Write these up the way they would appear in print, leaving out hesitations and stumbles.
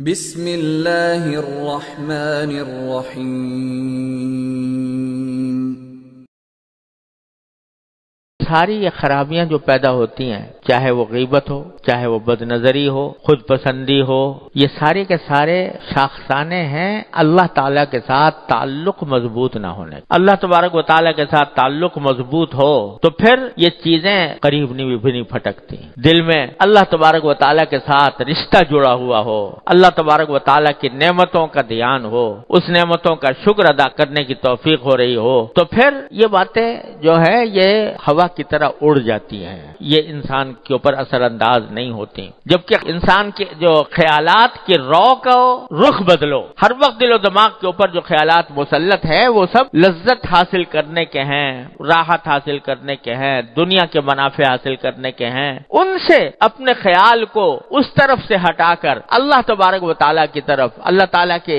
بسم اللہ الرحمن الرحیم۔ ساری یہ خرابیاں جو پیدا ہوتی ہیں، چاہے وہ غیبت ہو، چاہے وہ بد نظری ہو، خود پسندی ہو، یہ سارے کے سارے شاخسانے ہیں اللہ تعالیٰ کے ساتھ تعلق مضبوط نہ ہونے۔ اللہ تبارک و تعالیٰ کے ساتھ تعلق مضبوط ہو تو پھر یہ چیزیں قریب بھی نہیں پھٹکتی۔ دل میں اللہ تبارک و تعالیٰ کے ساتھ رشتہ جڑا ہوا ہو، اللہ تبارک و تعالیٰ کی نعمتوں کا دھیان ہو، اس نعمتوں کا شکر ادا کرنے کی توفیق ہو رہی ہو، تو پھر یہ باتیں جو ہے یہ ہوا کی طرح اڑ جاتی ہیں، یہ انسان کے اوپر اثر انداز نہیں ہوتی۔ جبکہ انسان کے جو خیالات کی رو کا رخ بدلو، ہر وقت دل و دماغ کے اوپر جو خیالات مسلط ہے وہ سب لذت حاصل کرنے کے ہیں، راحت حاصل کرنے کے ہیں، دنیا کے منافع حاصل کرنے کے ہیں، ان سے اپنے خیال کو اس طرف سے ہٹا کر اللہ تبارک و تعالیٰ کی طرف، اللہ تعالیٰ کے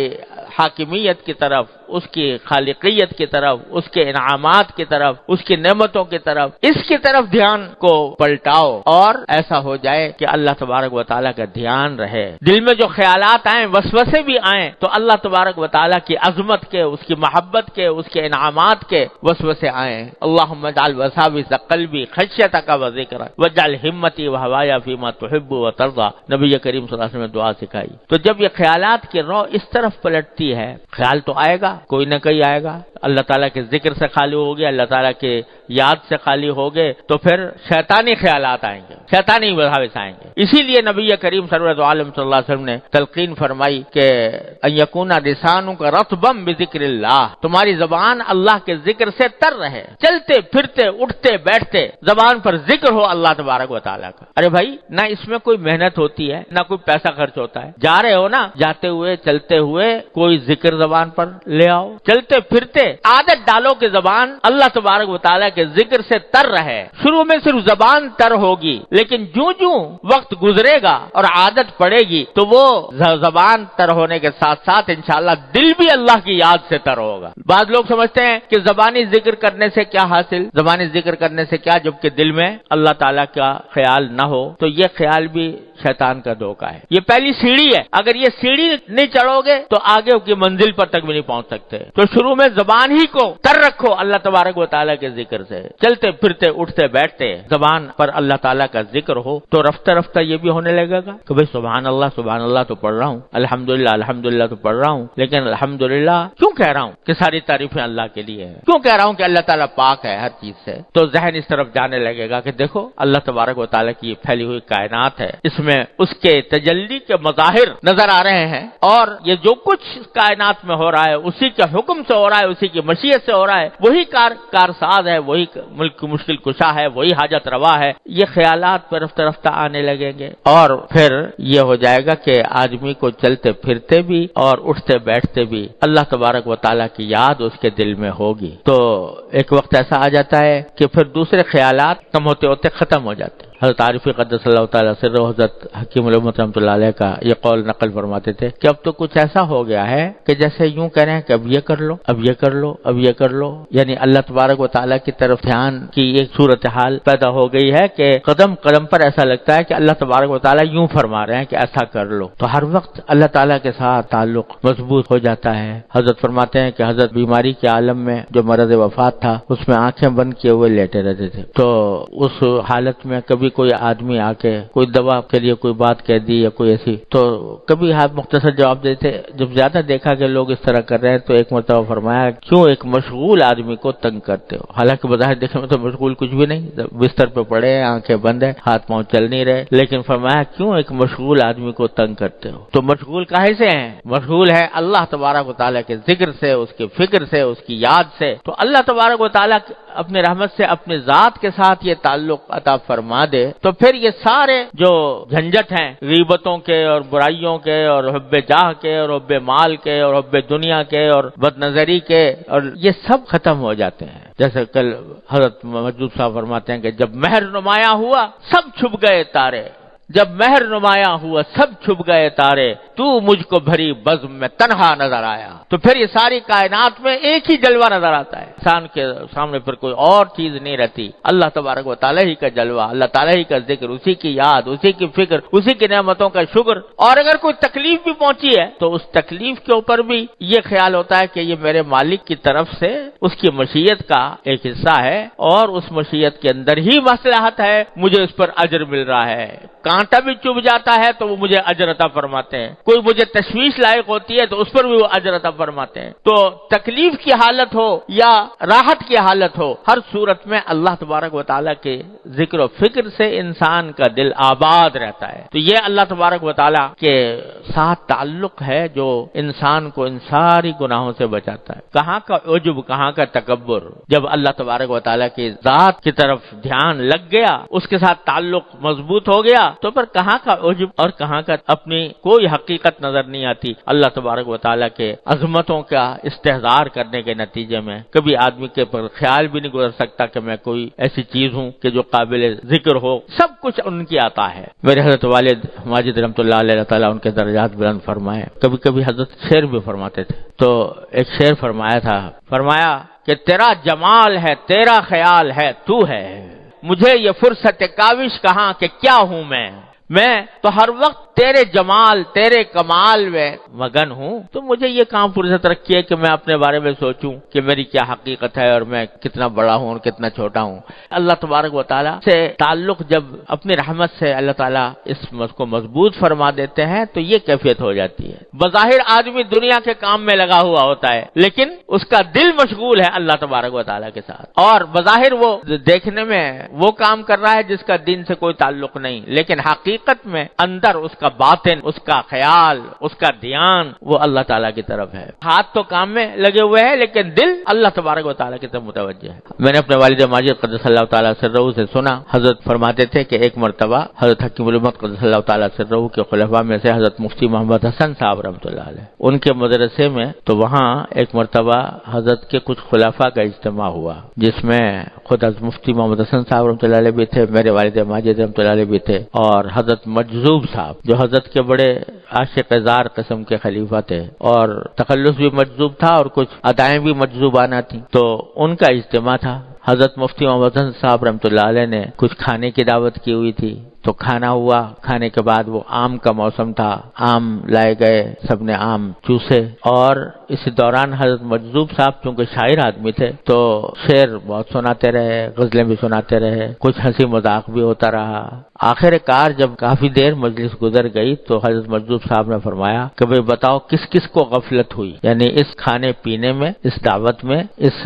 حاکمیت کی طرف، اس کی خالقیت کی طرف، اس کے انعامات کی طرف، اس کی نعمتوں کی طرف، اس کی طرف دھیان کو پلٹاؤ اور ایسا ہو جائے کہ اللہ تبارک و تعالیٰ کا دھیان رہے۔ دل میں جو خیالات آئیں، وسوسے بھی آئیں تو اللہ تبارک و تعالیٰ کی عظمت کے، اس کی محبت کے، اس کے انعامات کے وسوسے آئیں۔ اللہم اجعل وساوس قلبی خشیتک و ذکرک واجعل ہمتی و ہوایا فیما تحب و ترضی، نبی کریم صلی اللہ علیہ وسلم نے دعا سکھائی۔ تو جب یہ خیالات کی رو اس طرف پلٹتی ہے، خیال تو آئے گا، کوئی نہ کوئی آئے گا، اللہ تعالیٰ کے ذکر سے خالی ہو گیا، اللہ تعالیٰ کے یاد سے خالی ہو گئے تو پھر شیطانی خیالات آئیں گے، شیطانی وساوس آئیں گے۔ اسی لیے نبی کریم سرور عالم صلی اللہ علیہ وسلم نے تلقین فرمائی کہ ان یکون لسانک رطبا بذکر اللہ، تمہاری زبان اللہ کے ذکر سے تر رہے، چلتے پھرتے اٹھتے بیٹھتے زبان پر ذکر ہو اللہ تبارک و تعالیٰ کا۔ ارے بھائی، نہ اس میں کوئی محنت ہوتی ہے، نہ کوئی پیسہ خرچ ہوتا ہے، جا رہے ہو نا، جاتے ہوئے چلتے ہوئے کوئی ذکر زبان پر لے آؤ، چلتے پھرتے عادت ڈالو کہ زبان اللہ تبارک و تعالیٰ کے ذکر سے تر رہے۔ شروع میں صرف زبان تر ہوگی، لیکن جوں وقت گزرے گا اور عادت پڑے گی تو وہ زبان تر ہونے کے ساتھ ساتھ انشاءاللہ دل بھی اللہ کی یاد سے تر ہوگا۔ بعض لوگ سمجھتے ہیں کہ زبانی ذکر کرنے سے کیا حاصل، زبانی ذکر کرنے سے کیا، جبکہ دل میں اللہ تعالیٰ کا خیال نہ ہو تو یہ خیال بھی شیطان کا دھوکہ ہے۔ یہ پہلی سیڑھی ہے، اگر یہ سیڑھی نہیں چڑھو گے تو آگے کی منزل پر تک بھی نہیں پہنچ سکتے۔ تو شروع میں زبان ہی کو تر رکھو اللہ تبارک و تعالیٰ کے ذکر سے، چلتے پھرتے اٹھتے بیٹھتے زبان پر اللہ تعالیٰ کا ذکر ہو تو رفتہ رفتہ یہ بھی ہونے لگے گا کہ بھئی سبحان اللہ تو پڑھ رہا ہوں، الحمدللہ تو پڑھ رہا ہوں، لیکن الحمدللہ کیوں کہہ رہا ہوں کہ ساری تعریفیں اللہ کے لیے ہیں، کیوں کہہ رہا ہوں کہ اللہ تعالیٰ پاک ہے ہر چیز سے، تو ذہن اس طرف جانے لگے گا کہ دیکھو اللہ تبارک و تعالیٰ کی یہ پھیلی ہوئی کائنات ہے، اس میں اس کے تجلی کے مظاہر نظر آ رہے ہیں، اور یہ جو کچھ کائنات میں ہو رہا ہے اسی کے حکم سے ہو رہا ہے، اسی کی مشیت سے ہو رہا ہے، وہی کارساز ہے، وہی ملک کی مشکل کشا ہے، وہی حاجت روا ہے۔ یہ خیالات پہ رفتہ رفتہ آنے لگیں گے اور پھر یہ ہو جائے گا کہ آدمی کو چلتے پھرتے بھی اور اٹھتے بیٹھتے بھی اللہ تبارک و تعالیٰ کی یاد اس کے دل میں ہوگی۔ تو ایک وقت ایسا آ جاتا ہے کہ پھر دوسرے خیالات کم ہوتے ہوتے ختم ہو جاتے ہیں۔ حضرت عارفی قدس اللہ تعالیٰ سرہ حضرت حکیم الامت رحمۃ اللہ علیہ کا یہ قول نقل فرماتے تھے کہ اب تو کچھ ایسا ہو گیا ہے کہ جیسے یوں کہہ رہے ہیں کہ اب یہ کر لو، اب یہ کر لو، اب یہ کر لو، یعنی اللہ تبارک و تعالیٰ کی طرف دھیان کی ایک صورتحال پیدا ہو گئی ہے کہ قدم قدم پر ایسا لگتا ہے کہ اللہ تبارک و تعالیٰ یوں فرما رہے ہیں کہ ایسا کر لو، تو ہر وقت اللہ تعالیٰ کے ساتھ تعلق مضبوط ہو جاتا ہے۔ حضرت فرماتے ہیں کہ حضرت بیماری کے عالم میں جو مرض وفات تھا اس میں آنکھیں بند کیے ہوئے لیٹے رہتے تھے، تو اس حالت میں کبھی کوئی آدمی آ کے کوئی دوا کے لیے کوئی بات کہہ دی یا کوئی ایسی، تو کبھی آپ مختصر جواب دیتے۔ جب زیادہ دیکھا کہ لوگ اس طرح کر رہے ہیں تو ایک مرتبہ فرمایا کیوں ایک مشغول آدمی کو تنگ کرتے ہو، حالانکہ بظاہر دیکھنے میں تو مشغول کچھ بھی نہیں، بستر پہ پڑے ہیں، آنکھیں بند ہیں، ہاتھ پاؤں چل نہیں رہے، لیکن فرمایا کیوں ایک مشغول آدمی کو تنگ کرتے ہو۔ تو مشغول کاہے سے ہیں؟ مشغول ہے اللہ تبارک و تعالیٰ کے ذکر سے، اس کی فکر سے، اس کی یاد سے۔ تو اللہ تبارک و تعالیٰ اپنے رحمت سے اپنے ذات کے ساتھ یہ تعلق عطا فرما دے تو پھر یہ سارے جو جھنجٹ ہیں غیبتوں کے اور برائیوں کے اور حب جاہ کے اور حب مال کے اور حب دنیا کے اور بد نظری کے، اور یہ سب ختم ہو جاتے ہیں۔ جیسے کل حضرت مجدود صاحب فرماتے ہیں کہ جب مہر نمایاں ہوا سب چھپ گئے تارے، جب مہر نمایاں ہوا سب چھپ گئے تارے، تو مجھ کو بھری بزم میں تنہا نظر آیا۔ تو پھر یہ ساری کائنات میں ایک ہی جلوہ نظر آتا ہے، انسان کے سامنے پھر کوئی اور چیز نہیں رہتی، اللہ تبارک و تعالیٰ ہی کا جلوہ، اللہ تعالیٰ ہی کا ذکر، اسی کی یاد، اسی کی فکر، اسی کی نعمتوں کا شکر۔ اور اگر کوئی تکلیف بھی پہنچی ہے تو اس تکلیف کے اوپر بھی یہ خیال ہوتا ہے کہ یہ میرے مالک کی طرف سے اس کی مشیت کا ایک حصہ ہے، اور اس مشیت کے اندر ہی مصلحت ہے، مجھے اس پر اجر مل رہا ہے۔ کانٹا بھی چبھ جاتا ہے تو وہ مجھے اجر عطا فرماتے ہیں، کوئی مجھے تشویش لائق ہوتی ہے تو اس پر بھی وہ اجر عطا فرماتے ہیں۔ تو تکلیف کی حالت ہو یا راحت کی حالت ہو، ہر صورت میں اللہ تبارک و تعالیٰ کے ذکر و فکر سے انسان کا دل آباد رہتا ہے۔ تو یہ اللہ تبارک و تعالیٰ کے ساتھ تعلق ہے جو انسان کو ان ساری گناہوں سے بچاتا ہے۔ کہاں کا عجب، کہاں کا تکبر، جب اللہ تبارک و تعالیٰ کی ذات کی طرف دھیان لگ گیا، اس کے ساتھ تعلق مضبوط ہو گیا، تو پھر کہاں کا عجب اور کہاں کا اپنی کوئی حقیقت نظر نہیں آتی۔ اللہ تبارک و تعالیٰ کے عظمتوں کا استحضار کرنے کے نتیجے میں کبھی آدمی کے پر خیال بھی نہیں گزر سکتا کہ میں کوئی ایسی چیز ہوں کہ جو قابل ذکر ہو، سب کچھ ان کی عطا ہے۔ میرے حضرت والد ماجد رحمۃ اللہ علیہ، اللہ تعالیٰ ان کے درجات بلند فرمائے، کبھی کبھی حضرت شعر بھی فرماتے تھے۔ تو ایک شعر فرمایا تھا، فرمایا کہ تیرا جمال ہے، تیرا خیال ہے، تو ہے، مجھے یہ فرصت کاوش کہاں کہ کیا ہوں میں تو ہر وقت تیرے جمال، تیرے کمال میں مگن ہوں، تو مجھے یہ کام فرصت رکھی ہے کہ میں اپنے بارے میں سوچوں کہ میری کیا حقیقت ہے اور میں کتنا بڑا ہوں اور کتنا چھوٹا ہوں۔ اللہ تبارک و تعالیٰ سے تعلق جب اپنی رحمت سے اللہ تعالیٰ اس کو مضبوط فرما دیتے ہیں تو یہ کیفیت ہو جاتی ہے۔ بظاہر آدمی دنیا کے کام میں لگا ہوا ہوتا ہے، لیکن اس کا دل مشغول ہے اللہ تبارک و تعالیٰ کے ساتھ، اور بظاہر وہ دیکھنے میں وہ کام کر رہا ہے جس کا دین سے کوئی تعلق نہیں، لیکن حقیقت میں اندر اس کا باطن، اس کا خیال، اس کا دھیان وہ اللہ تعالیٰ کی طرف ہے۔ ہاتھ تو کام میں لگے ہوئے ہیں لیکن دل اللہ تبارک و تعالیٰ کی طرف متوجہ ہے۔ میں نے اپنے والد ماجد قدس اللہ تعالیٰ سرہ سے سنا، حضرت فرماتے تھے کہ ایک مرتبہ حضرت حکیم الامت قدس اللہ تعالیٰ سرہ کے خلفاء میں سے حضرت مفتی محمد حسن صاحب رحمۃ اللہ علیہ، ان کے مدرسے میں، تو وہاں ایک مرتبہ حضرت کے کچھ خلفاء کا اجتماع ہوا، جس میں خود حضرت مفتی محمد حسن صاحب رحمۃ اللہ علیہ بھی تھے، میرے والد ماجد رحمۃ اللہ علیہ بھی تھے، اور حضرت مجذوب صاحب جو حضرت کے بڑے عاشق زار قسم کے خلیفہ تھے، اور تخلص بھی مجذوب تھا اور کچھ ادائیں بھی مجذوبانہ تھیں، تو ان کا اجتماع تھا۔ حضرت مفتی محمد حسن صاحب رحمۃ اللہ علیہ نے کچھ کھانے کی دعوت کی ہوئی تھی، تو کھانا ہوا، کھانے کے بعد وہ آم کا موسم تھا، آم لائے گئے، سب نے آم چوسے، اور اس دوران حضرت مجذوب صاحب چونکہ شاعر آدمی تھے تو شعر بہت سناتے رہے، غزلیں بھی سناتے رہے، کچھ ہنسی مذاق بھی ہوتا رہا۔ آخر کار جب کافی دیر مجلس گزر گئی تو حضرت مجذوب صاحب نے فرمایا کہ بھئی بتاؤ کس کس کو غفلت ہوئی، یعنی اس کھانے پینے میں، اس دعوت میں، اس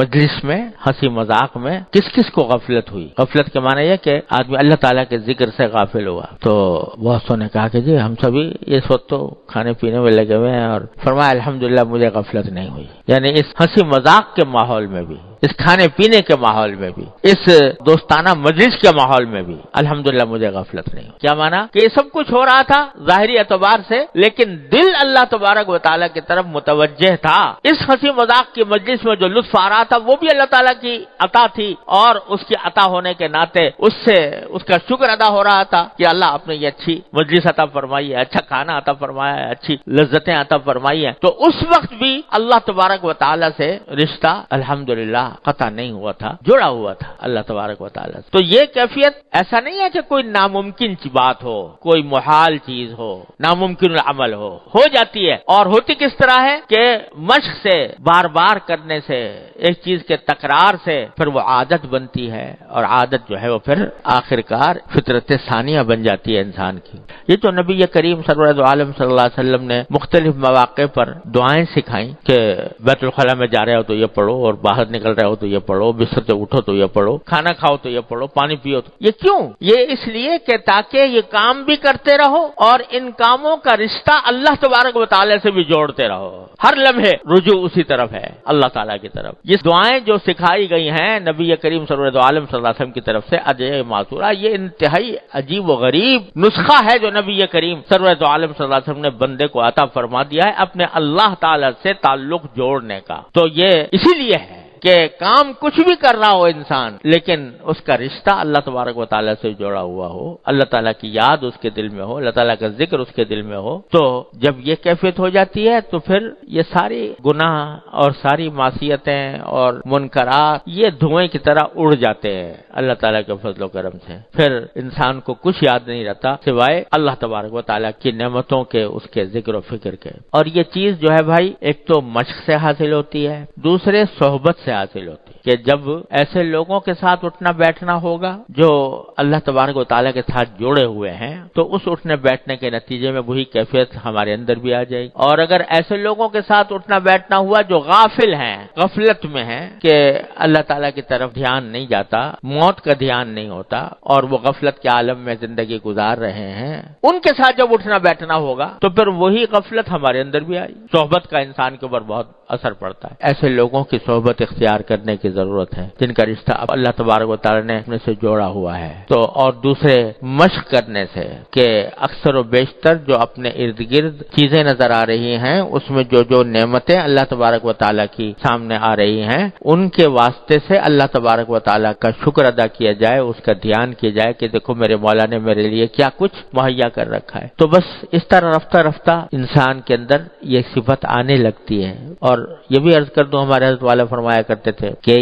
مجلس میں، ہنسی مذاق میں کس کس کو غفلت ہوئی؟ غفلت کے معنی یہ کہ آدمی اللہ تعالیٰ کے ذکر سے غافل ہوا۔ تو بہت نے کہا کہ جی ہم سبھی اس وقت تو کھانے پینے میں لگے ہوئے ہیں، اور فرمایا الحمدللہ مجھے غفلت نہیں ہوئی، یعنی اس ہنسی مذاق کے ماحول میں بھی، اس کھانے پینے کے ماحول میں بھی، اس دوستانہ مجلس کے ماحول میں بھی الحمدللہ مجھے غفلت نہیں ہوئی۔ کیا معنی کہ یہ سب کچھ ہو رہا تھا ظاہری اعتبار سے، لیکن دل اللہ تبارک و تعالیٰ کی طرف متوجہ تھا۔ اس ہنسی مذاق کی مجلس میں جو لطف آ رہا تھا وہ بھی اللہ تعالیٰ کی عطا تھی، اور اس کی عطا ہونے کے ناطے اس سے اس کا شکر ادا ہو رہا تھا کہ اللہ آپ نے یہ اچھی مجلس عطا فرمائی ہے، اچھا کھانا عطا فرمایا ہے، اچھی لذتیں عطا فرمائی ہیں۔ تو اس وقت بھی اللہ تبارک و تعالیٰ سے رشتہ الحمدللہ قطع نہیں ہوا تھا، جڑا ہوا تھا اللہ تبارک و تعالیٰ سے۔ تو یہ کیفیت ایسا نہیں ہے کہ کوئی ناممکن بات ہو، کوئی محال چیز ہو، ناممکن العمل ہو جاتی ہے، اور ہوتی کس طرح ہے کہ مشق سے، بار بار کرنے سے، ایک چیز کے تکرار سے پھر وہ عادت بنتی ہے، اور عادت جو ہے وہ پھر آخر کار فطرت ثانیہ بن جاتی ہے انسان کی۔ یہ تو نبی کریم سرور عالم صلی اللہ علیہ وسلم نے مختلف مواقع پر دعائیں سکھائیں کہ بیت الخلاء میں جا رہے ہو تو یہ پڑھو، اور باہر نکل رہے ہو تو یہ پڑھو، بستر سے اٹھو تو یہ پڑھو، کھانا کھاؤ تو یہ پڑھو، پانی پیو تو یہ کیوں؟ یہ اس لیے کہ تاکہ یہ کام بھی کرتے رہو اور ان کاموں کا رشتہ اللہ تبارک و تعالیٰ سے بھی جوڑتے رہو، ہر لمحے رجوع اسی طرف ہے، اللہ تعالیٰ کی طرف۔ یہ دعائیں جو سکھائی گئی ہیں نبی کریم سرور عالم صلی اللہ علیہ وسلم کی طرف سے اجے معصورہ، یہ انتہائی عجیب و غریب نسخہ ہے جو نبی کریم سرور عالم صلی اللہ علیہ وسلم نے بندے کو عطا فرما دیا ہے اپنے اللہ تعالیٰ سے تعلق جوڑنے کا۔ تو یہ اسی لیے ہے کہ کام کچھ بھی کر رہا ہو انسان لیکن اس کا رشتہ اللہ تبارک و تعالیٰ سے جڑا ہوا ہو، اللہ تعالیٰ کی یاد اس کے دل میں ہو، اللہ تعالیٰ کا ذکر اس کے دل میں ہو، تو جب یہ کیفیت ہو جاتی ہے تو پھر یہ ساری گناہ اور ساری معصیتیں اور منکرات یہ دھوئیں کی طرح اڑ جاتے ہیں اللہ تعالیٰ کے فضل و کرم سے۔ پھر انسان کو کچھ یاد نہیں رہتا سوائے اللہ تبارک و تعالیٰ کی نعمتوں کے، اس کے ذکر و فکر کے۔ اور یہ چیز جو ہے بھائی ایک تو مشق سے حاصل ہوتی ہے، دوسرے صحبت سے حاصل ہوتی ہے کہ جب ایسے لوگوں کے ساتھ اٹھنا بیٹھنا ہوگا جو اللہ تبارک و تعالیٰ کے ساتھ جڑے ہوئے ہیں تو اس اٹھنے بیٹھنے کے نتیجے میں وہی کیفیت ہمارے اندر بھی آ جائے گی۔ اور اگر ایسے لوگوں کے ساتھ اٹھنا بیٹھنا ہوا جو غافل ہیں، غفلت میں ہیں کہ اللہ تعالیٰ کی طرف دھیان نہیں جاتا، موت کا دھیان نہیں ہوتا اور وہ غفلت کے عالم میں زندگی گزار رہے ہیں، ان کے ساتھ جب اٹھنا بیٹھنا ہوگا تو پھر وہی غفلت ہمارے اندر بھی آئی۔ صحبت کا انسان کے اوپر بہت اثر پڑتا ہے۔ ایسے لوگوں کی صحبت اختیار کرنے کی ضرورت ہے جن کا رشتہ اب اللہ تبارک و تعالیٰ نے اپنے سے جوڑا ہوا ہے۔ تو اور دوسرے مشق کرنے سے کہ اکثر و بیشتر جو اپنے ارد گرد چیزیں نظر آ رہی ہیں اس میں جو نعمتیں اللہ تبارک و تعالیٰ کی سامنے آ رہی ہیں ان کے واسطے سے اللہ تبارک و تعالیٰ کا شکر ادا کیا جائے، اس کا دھیان کیا جائے کہ دیکھو میرے مولا نے میرے لیے کیا کچھ مہیا کر رکھا ہے۔ تو بس اس طرح رفتہ رفتہ انسان کے اندر یہ صفت آنے لگتی ہے۔ اور یہ بھی عرض کر دوں ہمارے حضرت والا فرمایا کرتے تھے کہ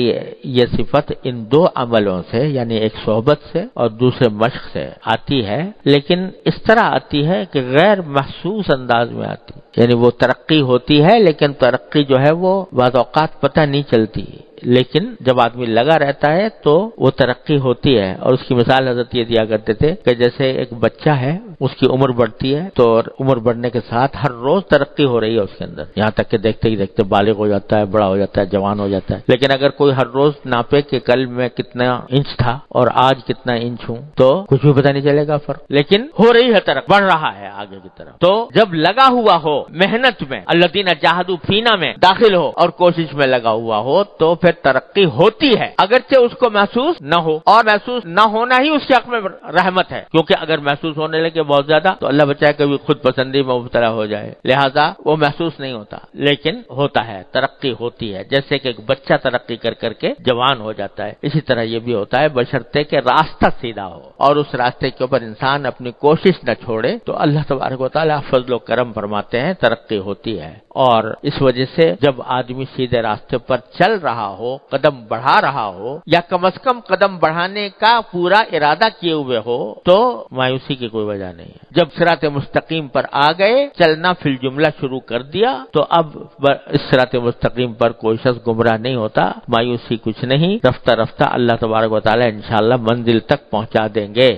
یہ صفت ان دو عملوں سے یعنی ایک صحبت سے اور دوسرے مشق سے آتی ہے، لیکن اس طرح آتی ہے کہ غیر محسوس انداز میں آتی ہے، یعنی وہ ترقی ہوتی ہے لیکن ترقی جو ہے وہ بعض اوقات پتہ نہیں چلتی، لیکن جب آدمی لگا رہتا ہے تو وہ ترقی ہوتی ہے۔ اور اس کی مثال حضرت یہ دیا کرتے تھے کہ جیسے ایک بچہ ہے، اس کی عمر بڑھتی ہے تو عمر بڑھنے کے ساتھ ہر روز ترقی ہو رہی ہے اس کے اندر، یہاں تک کہ دیکھتے ہی دیکھتے بالغ ہو جاتا ہے، بڑا ہو جاتا ہے، جوان ہو جاتا ہے۔ لیکن اگر کوئی ہر روز ناپے کہ کل میں کتنا انچ تھا اور آج کتنا انچ ہوں تو کچھ بھی پتہ نہیں چلے گا فرق، لیکن ہو رہی ہے ترقی، بڑھ رہا ہے آگے کی طرف۔ تو جب لگا ہوا ہو محنت میں، الذین جاہدوا فینا میں داخل ہو اور کوشش میں لگا ہوا ہو تو پھر ترقی ہوتی ہے، اگرچہ اس کو محسوس نہ ہو، اور محسوس نہ ہونا ہی اس کے حق میں رحمت ہے، کیونکہ اگر محسوس ہونے لگے بہت زیادہ تو اللہ بچائے کبھی خود پسندی میں مبتلا ہو جائے، لہذا وہ محسوس نہیں ہوتا، لیکن ہوتا ہے، ترقی ہوتی ہے، جیسے کہ ایک بچہ ترقی کر کے جوان ہو جاتا ہے، اسی طرح یہ بھی ہوتا ہے بشرطے کہ راستہ سیدھا ہو اور اس راستے کے اوپر انسان اپنی کوشش نہ چھوڑے تو اللہ تبارک و تعالیٰ فضل و کرم فرماتے ہیں، ترقی ہوتی ہے۔ اور اس وجہ سے جب آدمی سیدھے راستے پر چل رہا ہو، قدم بڑھا رہا ہو یا کم از کم قدم بڑھانے کا پورا ارادہ کیے ہوئے ہو تو مایوسی کی کوئی وجہ نہیں ہے۔ جب صراط مستقیم پر آ گئے، چلنا فی الجملہ شروع کر دیا تو اب اس صراط مستقیم پر کوئی شخص گمراہ نہیں ہوتا، مایوسی کچھ نہیں، رفتہ رفتہ اللہ تبارک و تعالی انشاءاللہ منزل تک پہنچا دیں گے۔